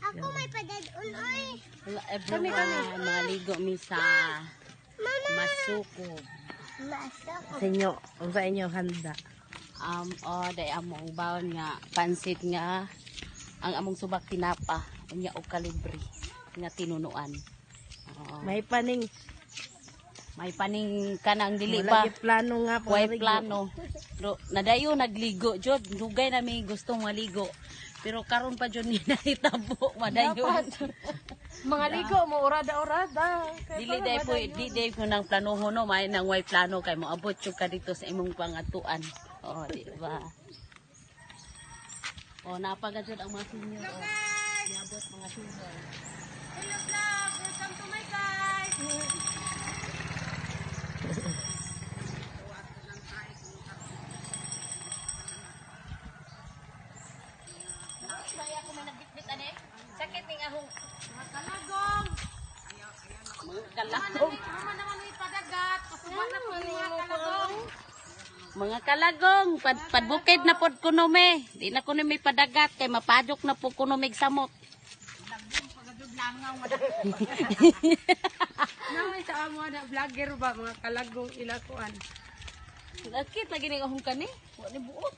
Ako may padadun, oy. Hello everyone, mga ligo mi sa Masuko. Masok. Sa inyo, ang sa inyo handa. Day among baon nga pansit nga ang among subak tinapa unya og kalibre nga tinunuan. May paning. May paning kanang dili Wala pa. gyud plano nga Way parigo. plano. Pero nadayo nagligo jud, dugay na mi gustong maligo. Pero karon pa jud ni nahitabo madayon. Mga ligo mo orada-orada. Dili day po nang planoho no, may nang way plano kay mo abot jud ka dito sa imong pangatuan. Oh, di ba? Oh, napagajud ang mga senior. Oh. Niabot mga senior. Hello vlog, welcome to my guys. Kaya ako may nagbitbit ane. Sakit ning ahong Mga kalagong. mga kalagong. Mama naman may padagat. Kasuba na po mga kalagong. Mga kalagong, padbukid na pod kuno me. Di na kuno may padagat kay mapadok na po kuno mig samot. Naway sa amo na vlogger ba mga kalagong ilakuan. Sakit lagi ning ahong kani. Wa ni buot.